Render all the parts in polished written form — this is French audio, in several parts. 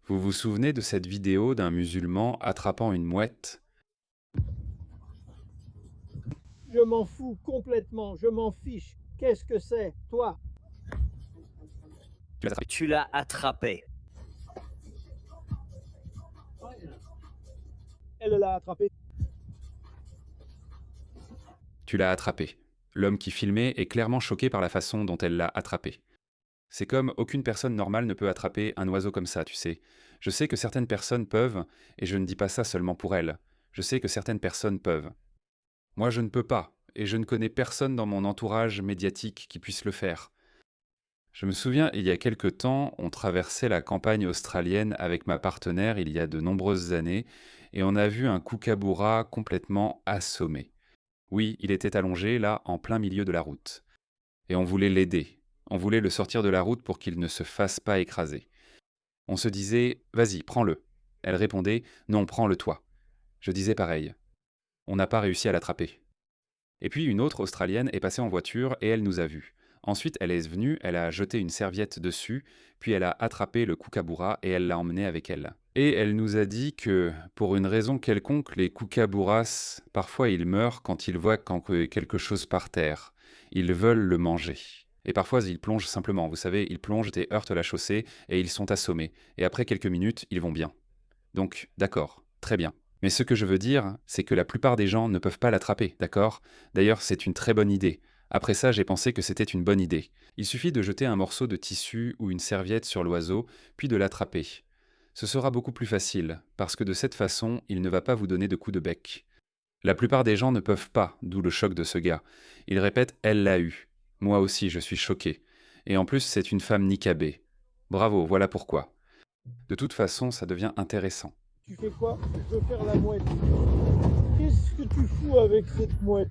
Vous vous souvenez de cette vidéo d'un musulman attrapant une mouette? Je m'en fous complètement, je m'en fiche. Qu'est-ce que c'est, toi? Tu l'as attrapé. Tu l'as attrapé. Elle l'a attrapé. Tu l'as attrapé. L'homme qui filmait est clairement choqué par la façon dont elle l'a attrapé. C'est comme aucune personne normale ne peut attraper un oiseau comme ça, tu sais. Je sais que certaines personnes peuvent, et je ne dis pas ça seulement pour elles. Je sais que certaines personnes peuvent. Moi, je ne peux pas, et je ne connais personne dans mon entourage médiatique qui puisse le faire. Je me souviens, il y a quelque temps, on traversait la campagne australienne avec ma partenaire il y a de nombreuses années, et on a vu un kookaburra complètement assommé. Oui, il était allongé, là, en plein milieu de la route. Et on voulait l'aider. On voulait le sortir de la route pour qu'il ne se fasse pas écraser. On se disait, vas-y, prends-le. Elle répondait, non, prends-le toi. Je disais pareil. On n'a pas réussi à l'attraper. Et puis une autre Australienne est passée en voiture et elle nous a vus. Ensuite, elle est venue, elle a jeté une serviette dessus, puis elle a attrapé le kookaburra et elle l'a emmené avec elle. Et elle nous a dit que, pour une raison quelconque, les kookaburras, parfois ils meurent quand ils voient quelque chose par terre. Ils veulent le manger. Et parfois ils plongent simplement, vous savez, ils plongent et heurtent la chaussée et ils sont assommés. Et après quelques minutes, ils vont bien. Donc, d'accord, très bien. Mais ce que je veux dire, c'est que la plupart des gens ne peuvent pas l'attraper, d'accord? D'ailleurs, c'est une très bonne idée. Après ça, j'ai pensé que c'était une bonne idée. Il suffit de jeter un morceau de tissu ou une serviette sur l'oiseau, puis de l'attraper. Ce sera beaucoup plus facile, parce que de cette façon, il ne va pas vous donner de coups de bec. La plupart des gens ne peuvent pas, d'où le choc de ce gars. Il répète « elle l'a eu ». Moi aussi, je suis choqué. Et en plus, c'est une femme niqabée. Bravo, voilà pourquoi. De toute façon, ça devient intéressant. Tu fais quoi? Je veux faire la mouette. Qu'est-ce que tu fous avec cette mouette?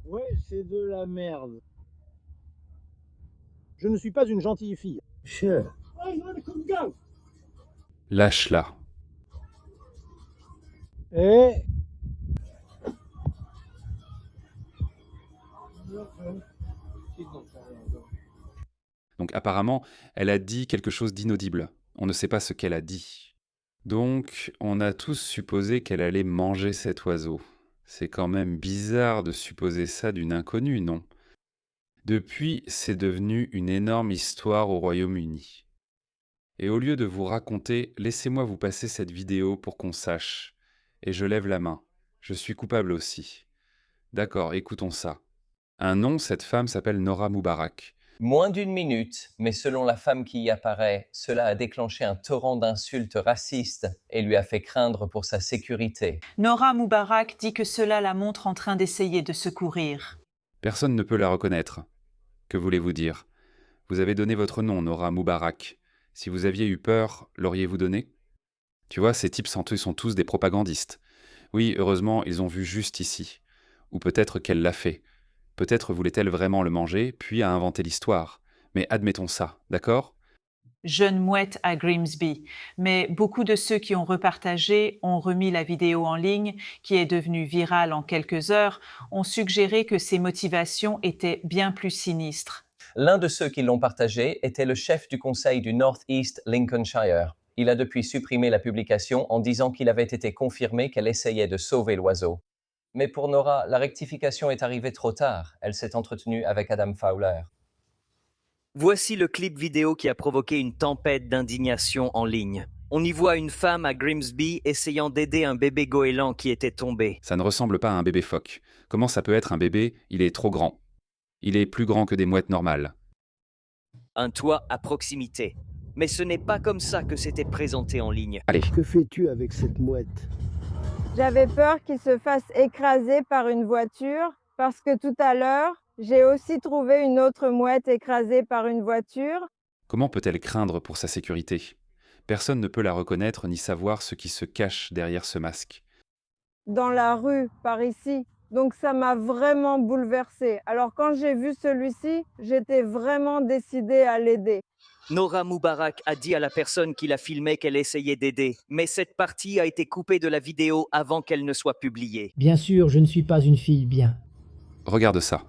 Ouais, c'est de la merde. Je ne suis pas une gentille fille. Sure. Lâche-la. Eh? Donc apparemment, elle a dit quelque chose d'inaudible. On ne sait pas ce qu'elle a dit. Donc, on a tous supposé qu'elle allait manger cet oiseau. C'est quand même bizarre de supposer ça d'une inconnue, non? Depuis, c'est devenu une énorme histoire au Royaume-Uni. Et au lieu de vous raconter, laissez-moi vous passer cette vidéo pour qu'on sache. Et je lève la main. Je suis coupable aussi. D'accord, écoutons ça. Un nom, cette femme s'appelle Nora Moubarak. Moins d'une minute, mais selon la femme qui y apparaît, cela a déclenché un torrent d'insultes racistes et lui a fait craindre pour sa sécurité. Nora Moubarak dit que cela la montre en train d'essayer de secourir. Personne ne peut la reconnaître. Que voulez-vous dire? Vous avez donné votre nom, Nora Moubarak. Si vous aviez eu peur, l'auriez-vous donné? Tu vois, ces types sont tous des propagandistes. Oui, heureusement, ils ont vu juste ici. Ou peut-être qu'elle l'a fait. Peut-être voulait-elle vraiment le manger, puis a inventé l'histoire. Mais admettons ça, d'accord? Jeune mouette à Grimsby. Mais beaucoup de ceux qui ont repartagé, ont remis la vidéo en ligne, qui est devenue virale en quelques heures, ont suggéré que ses motivations étaient bien plus sinistres. L'un de ceux qui l'ont partagé était le chef du conseil du North East Lincolnshire. Il a depuis supprimé la publication en disant qu'il avait été confirmé qu'elle essayait de sauver l'oiseau. Mais pour Nora, la rectification est arrivée trop tard. Elle s'est entretenue avec Adam Fowler. Voici le clip vidéo qui a provoqué une tempête d'indignation en ligne. On y voit une femme à Grimsby essayant d'aider un bébé goéland qui était tombé. Ça ne ressemble pas à un bébé phoque. Comment ça peut être un bébé? Il est trop grand. Il est plus grand que des mouettes normales. Un toit à proximité. Mais ce n'est pas comme ça que c'était présenté en ligne. Allez, Que fais-tu avec cette mouette? J'avais peur qu'il se fasse écraser par une voiture parce que tout à l'heure, j'ai aussi trouvé une autre mouette écrasée par une voiture. comment peut-elle craindre pour sa sécurité? Personne ne peut la reconnaître ni savoir ce qui se cache derrière ce masque. Dans la rue, par ici. Donc ça m'a vraiment bouleversée. Alors quand j'ai vu celui-ci, j'étais vraiment décidée à l'aider. Nora Moubarak a dit à la personne qui la filmait qu'elle essayait d'aider, mais cette partie a été coupée de la vidéo avant qu'elle ne soit publiée. Bien sûr, je ne suis pas une fille bien. Regarde ça.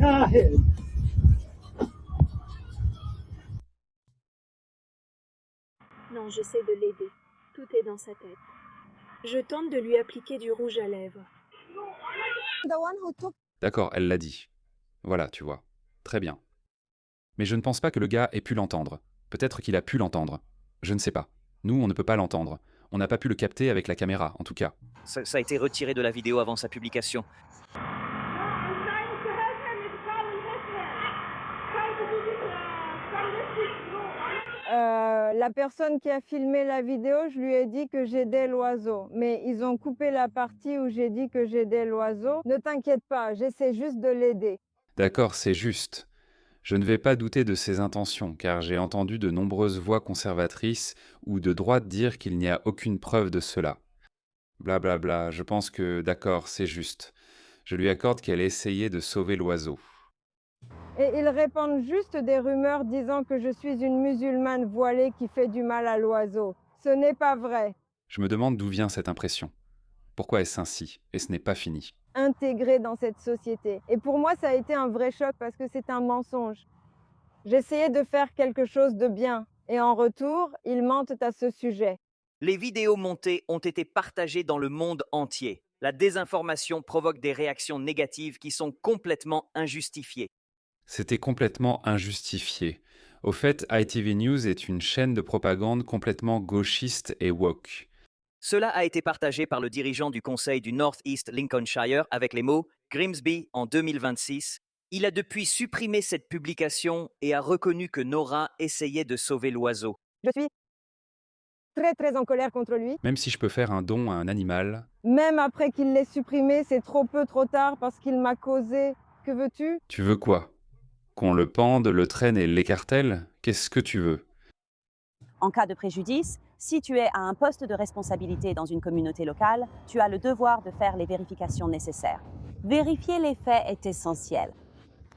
ahead. Non, j'essaie de l'aider. Tout est dans sa tête. Je tente de lui appliquer du rouge à lèvres. D'accord, elle l'a dit. Voilà, tu vois. Très bien. Mais je ne pense pas que le gars ait pu l'entendre. Peut-être qu'il a pu l'entendre. Je ne sais pas. Nous, on ne peut pas l'entendre. On n'a pas pu le capter avec la caméra, en tout cas. Ça a été retiré de la vidéo avant sa publication. La personne qui a filmé la vidéo, je lui ai dit que j'aidais l'oiseau. Mais ils ont coupé la partie où j'ai dit que j'aidais l'oiseau. Ne t'inquiète pas, j'essaie juste de l'aider. D'accord, c'est juste. Je ne vais pas douter de ses intentions, car j'ai entendu de nombreuses voix conservatrices ou de droite dire qu'il n'y a aucune preuve de cela. Blablabla, bla bla, je pense que d'accord, c'est juste. Je lui accorde qu'elle essayait de sauver l'oiseau. Et ils répandent juste des rumeurs disant que je suis une musulmane voilée qui fait du mal à l'oiseau. Ce n'est pas vrai. Je me demande d'où vient cette impression. Pourquoi est-ce ainsi? Et ce n'est pas fini. Intégrée dans cette société. Et pour moi, ça a été un vrai choc parce que c'est un mensonge. J'essayais de faire quelque chose de bien. Et en retour, ils mentent à ce sujet. Les vidéos montées ont été partagées dans le monde entier. La désinformation provoque des réactions négatives qui sont complètement injustifiées. C'était complètement injustifié. Au fait, ITV News est une chaîne de propagande complètement gauchiste et woke. Cela a été partagé par le dirigeant du conseil du North East Lincolnshire avec les mots « Grimsby en 2026 ». Il a depuis supprimé cette publication et a reconnu que Nora essayait de sauver l'oiseau. Je suis très en colère contre lui. Même si je peux faire un don à un animal, Même après qu'il l'ait supprimé, c'est trop peu, trop tard parce qu'il m'a causé. Que veux-tu? tu veux quoi? Qu'on le pende, le traîne et l'écartèle? Qu'est-ce que tu veux? En cas de préjudice, si tu es à un poste de responsabilité dans une communauté locale, tu as le devoir de faire les vérifications nécessaires. Vérifier les faits est essentiel.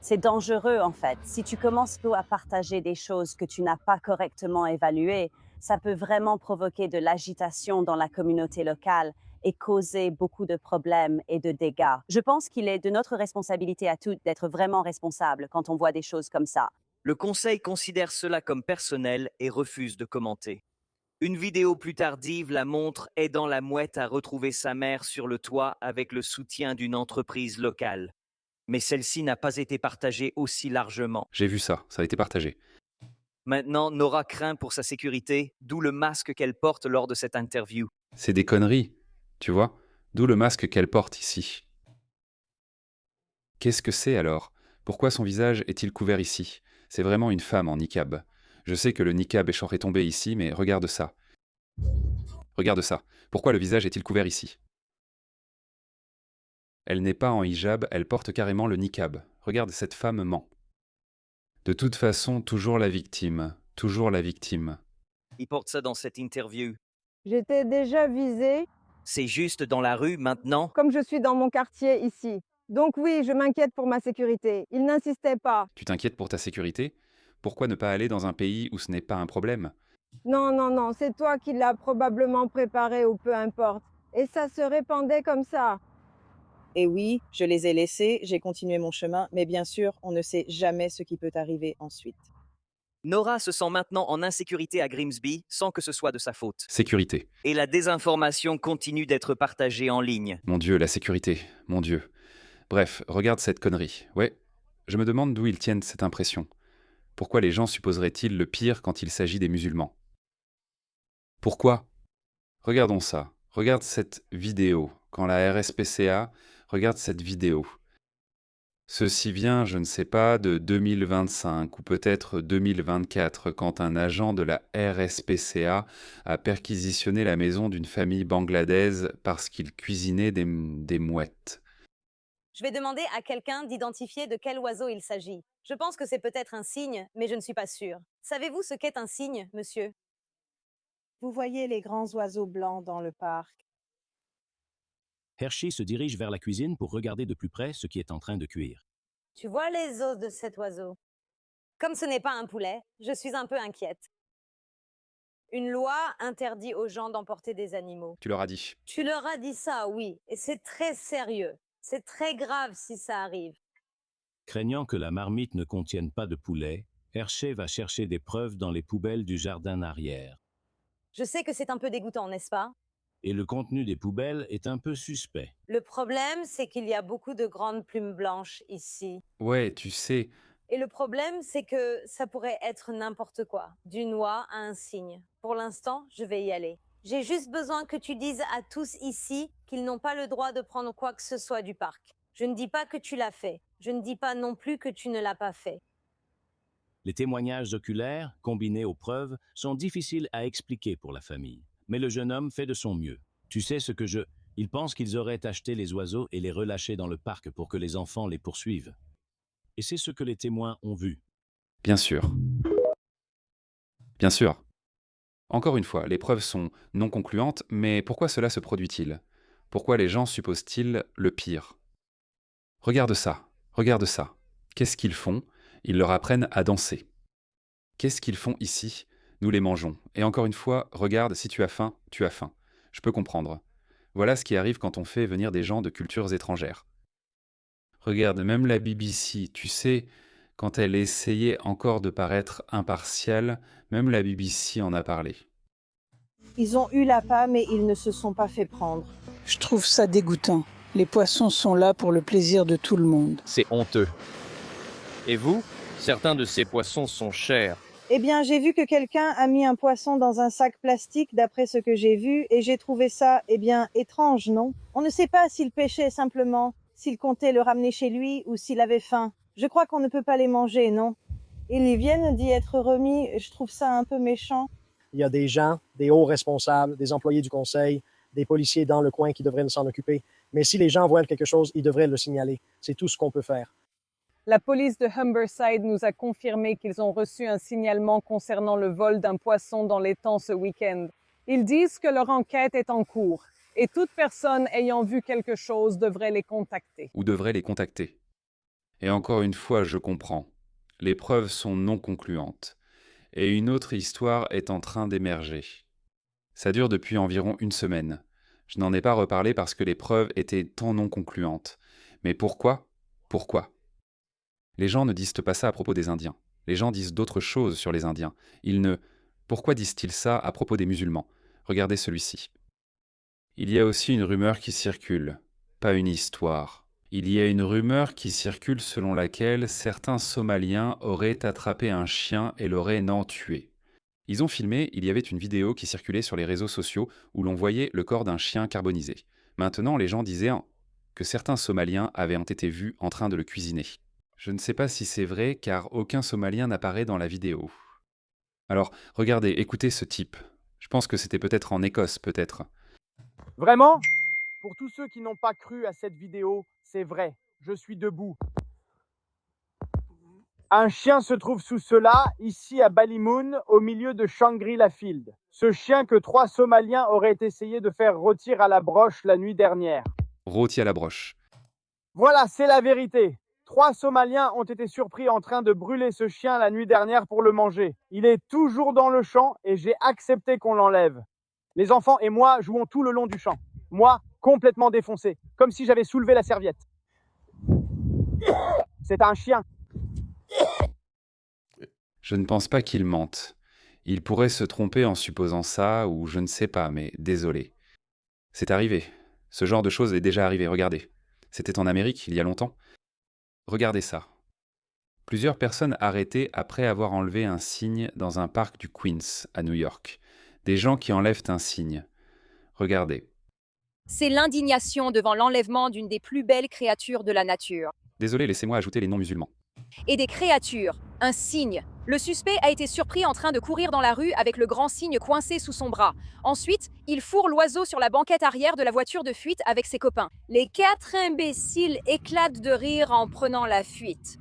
C'est dangereux en fait. Si tu commences à partager des choses que tu n'as pas correctement évaluées, ça peut vraiment provoquer de l'agitation dans la communauté locale et causer beaucoup de problèmes et de dégâts. Je pense qu'il est de notre responsabilité à tous d'être vraiment responsables quand on voit des choses comme ça. Le conseil considère cela comme personnel et refuse de commenter. Une vidéo plus tardive la montre aidant la mouette à retrouver sa mère sur le toit avec le soutien d'une entreprise locale. Mais celle-ci n'a pas été partagée aussi largement. J'ai vu ça, ça a été partagé. Maintenant, Nora craint pour sa sécurité, d'où le masque qu'elle porte lors de cette interview. C'est des conneries, tu vois? D'où le masque qu'elle porte ici. Qu'est-ce que c'est alors? Pourquoi son visage est-il couvert ici? C'est vraiment une femme en niqab. Je sais que le niqab est tombé ici, mais regarde ça. Regarde ça. Pourquoi le visage est-il couvert ici? Elle n'est pas en hijab, elle porte carrément le niqab. Regarde, cette femme ment. De toute façon, toujours la victime. Toujours la victime. Il porte ça dans cette interview. J'étais déjà visée, C'est juste dans la rue maintenant. comme je suis dans mon quartier ici. Donc oui, je m'inquiète pour ma sécurité. Il n'insistait pas. Tu t'inquiètes pour ta sécurité? Pourquoi ne pas aller dans un pays où ce n'est pas un problème? Non, c'est toi qui l'as probablement préparé ou peu importe. Et ça se répandait comme ça. Et oui, je les ai laissés, j'ai continué mon chemin, mais bien sûr, on ne sait jamais ce qui peut arriver ensuite. Nora se sent maintenant en insécurité à Grimsby sans que ce soit de sa faute. Sécurité. Et la désinformation continue d'être partagée en ligne. Mon Dieu, la sécurité. Mon Dieu. Bref, regarde cette connerie. Ouais, je me demande d'où ils tiennent cette impression. Pourquoi les gens supposeraient-ils le pire quand il s'agit des musulmans? Pourquoi? Regardons ça. Regarde cette vidéo. Quand la RSPCA regarde cette vidéo. Ceci vient, je ne sais pas, de 2025 ou peut-être 2024, quand un agent de la RSPCA a perquisitionné la maison d'une famille bangladaise parce qu'il cuisinait des mouettes. Je vais demander à quelqu'un d'identifier de quel oiseau il s'agit. Je pense que c'est peut-être un cygne, mais je ne suis pas sûre. Savez-vous ce qu'est un cygne, monsieur? Vous voyez les grands oiseaux blancs dans le parc. Hershey se dirige vers la cuisine pour regarder de plus près ce qui est en train de cuire. Tu vois les os de cet oiseau? Comme ce n'est pas un poulet, je suis un peu inquiète. Une loi interdit aux gens d'emporter des animaux. Tu leur as dit. Tu leur as dit ça, oui, et c'est très sérieux. C'est très grave si ça arrive. Craignant que la marmite ne contienne pas de poulet, Hershey va chercher des preuves dans les poubelles du jardin arrière. Je sais que c'est un peu dégoûtant, n'est-ce pas? Et le contenu des poubelles est un peu suspect. Le problème, c'est qu'il y a beaucoup de grandes plumes blanches ici. Ouais, tu sais, Et le problème, c'est que ça pourrait être n'importe quoi, d'une oie à un cygne. Pour l'instant, je vais y aller. J'ai juste besoin que tu dises à tous ici qu'ils n'ont pas le droit de prendre quoi que ce soit du parc. Je ne dis pas que tu l'as fait. Je ne dis pas non plus que tu ne l'as pas fait. Les témoignages oculaires, combinés aux preuves, sont difficiles à expliquer pour la famille. Mais le jeune homme fait de son mieux. Tu sais ce que je... Il pense qu'ils auraient acheté les oiseaux et les relâchés dans le parc pour que les enfants les poursuivent. Et c'est ce que les témoins ont vu. bien sûr. Bien sûr. Encore une fois, les preuves sont non concluantes, mais pourquoi cela se produit-il? Pourquoi les gens supposent-ils le pire? Regarde ça, regarde ça. Qu'est-ce qu'ils font? Ils leur apprennent à danser. Qu'est-ce qu'ils font ici? Nous les mangeons. Et encore une fois, regarde, si tu as faim, tu as faim. Je peux comprendre. Voilà ce qui arrive quand on fait venir des gens de cultures étrangères. Regarde, même la BBC, tu sais, quand elle essayait encore de paraître impartiale, même la BBC en a parlé. Ils ont eu l'appât, mais ils ne se sont pas fait prendre. Je trouve ça dégoûtant. Les poissons sont là pour le plaisir de tout le monde. C'est honteux. Et vous? Certains de ces poissons sont chers. Eh bien, j'ai vu que quelqu'un a mis un poisson dans un sac plastique, d'après ce que j'ai vu, et j'ai trouvé ça, eh bien, étrange, non? On ne sait pas s'il pêchait simplement, s'il comptait le ramener chez lui ou s'il avait faim. Je crois qu'on ne peut pas les manger, non? Ils viennent d'y être remis, je trouve ça un peu méchant. Il y a des gens, des hauts responsables, des employés du conseil, des policiers dans le coin qui devraient s'en occuper. Mais si les gens voient quelque chose, ils devraient le signaler. C'est tout ce qu'on peut faire. La police de Humberside nous a confirmé qu'ils ont reçu un signalement concernant le vol d'un poisson dans l'étang ce week-end. Ils disent que leur enquête est en cours et toute personne ayant vu quelque chose devrait les contacter. Ou devrait les contacter. Et encore une fois, je comprends. Les preuves sont non concluantes. Et une autre histoire est en train d'émerger. Ça dure depuis environ une semaine. Je n'en ai pas reparlé parce que les preuves étaient tant non concluantes. Mais pourquoi? Pourquoi? Les gens ne disent pas ça à propos des Indiens. Les gens disent d'autres choses sur les Indiens. Pourquoi disent-ils ça à propos des musulmans? Regardez celui-ci. Il y a aussi une rumeur qui circule, pas une histoire. Il y a une rumeur qui circule selon laquelle certains Somaliens auraient attrapé un chien et l'auraient tué. Ils ont filmé, il y avait une vidéo qui circulait sur les réseaux sociaux où l'on voyait le corps d'un chien carbonisé. Maintenant, les gens disaient que certains Somaliens avaient été vus en train de le cuisiner. Je ne sais pas si c'est vrai car aucun Somalien n'apparaît dans la vidéo. Alors, regardez, écoutez ce type. Je pense que c'était peut-être en Écosse, peut-être. Vraiment? Pour tous ceux qui n'ont pas cru à cette vidéo, c'est vrai. Je suis debout. Un chien se trouve sous cela, ici à Ballymoon, au milieu de Shangri-La Field. Ce chien que 3 Somaliens auraient essayé de faire rôtir à la broche la nuit dernière. Rôti à la broche. Voilà, c'est la vérité. 3 Somaliens ont été surpris en train de brûler ce chien la nuit dernière pour le manger. Il est toujours dans le champ et j'ai accepté qu'on l'enlève. Les enfants et moi jouons tout le long du champ. Moi, complètement défoncé, comme si j'avais soulevé la serviette. C'est un chien. Je ne pense pas qu'il mente. Il pourrait se tromper en supposant ça, ou je ne sais pas, mais désolé. C'est arrivé. Ce genre de choses est déjà arrivé, regardez. C'était en Amérique, il y a longtemps. Regardez ça. Plusieurs personnes arrêtées après avoir enlevé un cygne dans un parc du Queens, à New York. Des gens qui enlèvent un cygne. Regardez. C'est l'indignation devant l'enlèvement d'une des plus belles créatures de la nature. Désolé, laissez-moi ajouter les non-musulmans. Et des créatures, un cygne. Le suspect a été surpris en train de courir dans la rue avec le grand cygne coincé sous son bras. Ensuite, il fourre l'oiseau sur la banquette arrière de la voiture de fuite avec ses copains. Les 4 imbéciles éclatent de rire en prenant la fuite.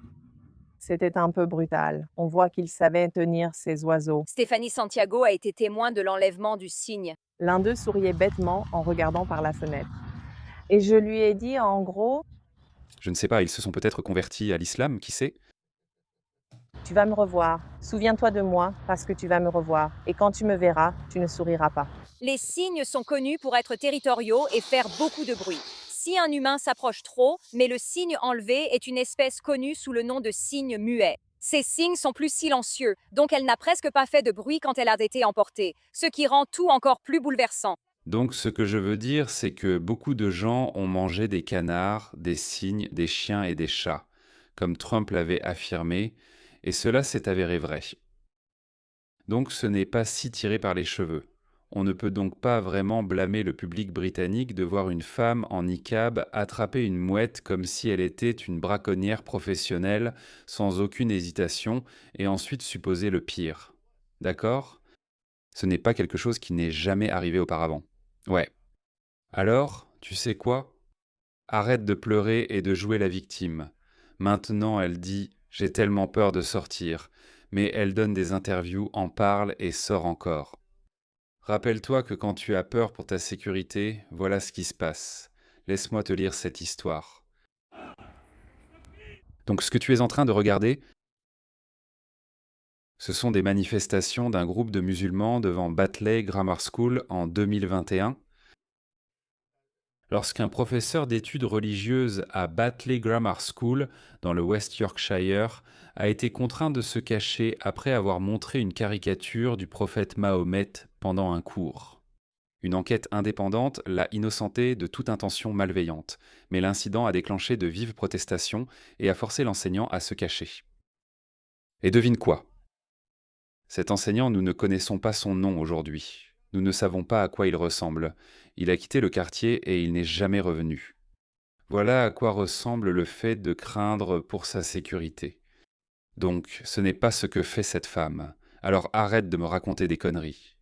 C'était un peu brutal. On voit qu'il savait tenir ses oiseaux. Stéphanie Santiago a été témoin de l'enlèvement du cygne. L'un d'eux souriait bêtement en regardant par la fenêtre. Et je lui ai dit en gros... Je ne sais pas, ils se sont peut-être convertis à l'islam, qui sait? Tu vas me revoir. Souviens-toi de moi parce que tu vas me revoir. Et quand tu me verras, tu ne souriras pas. Les cygnes sont connus pour être territoriaux et faire beaucoup de bruit. Si un humain s'approche trop, mais le cygne enlevé est une espèce connue sous le nom de cygne muet. Ces cygnes sont plus silencieux, donc elle n'a presque pas fait de bruit quand elle a été emportée, ce qui rend tout encore plus bouleversant. Donc ce que je veux dire, c'est que beaucoup de gens ont mangé des canards, des cygnes, des chiens et des chats, comme Trump l'avait affirmé, et cela s'est avéré vrai. Donc ce n'est pas si tiré par les cheveux. On ne peut donc pas vraiment blâmer le public britannique de voir une femme en niqab attraper une mouette comme si elle était une braconnière professionnelle, sans aucune hésitation, et ensuite supposer le pire. D'accord ? Ce n'est pas quelque chose qui n'est jamais arrivé auparavant. Ouais. Alors, tu sais quoi ? Arrête de pleurer et de jouer la victime. Maintenant, elle dit « J'ai tellement peur de sortir », mais elle donne des interviews, en parle et sort encore. Rappelle-toi que quand tu as peur pour ta sécurité, voilà ce qui se passe. Laisse-moi te lire cette histoire. Donc ce que tu es en train de regarder, ce sont des manifestations d'un groupe de musulmans devant Batley Grammar School en 2021. Lorsqu'un professeur d'études religieuses à Batley Grammar School, dans le West Yorkshire, a été contraint de se cacher après avoir montré une caricature du prophète Mahomet pendant un cours. Une enquête indépendante l'a innocenté de toute intention malveillante, mais l'incident a déclenché de vives protestations et a forcé l'enseignant à se cacher. Et devine quoi ? Cet enseignant, nous ne connaissons pas son nom aujourd'hui. Nous ne savons pas à quoi il ressemble. Il a quitté le quartier et il n'est jamais revenu. Voilà à quoi ressemble le fait de craindre pour sa sécurité. Donc, ce n'est pas ce que fait cette femme. Alors arrête de me raconter des conneries.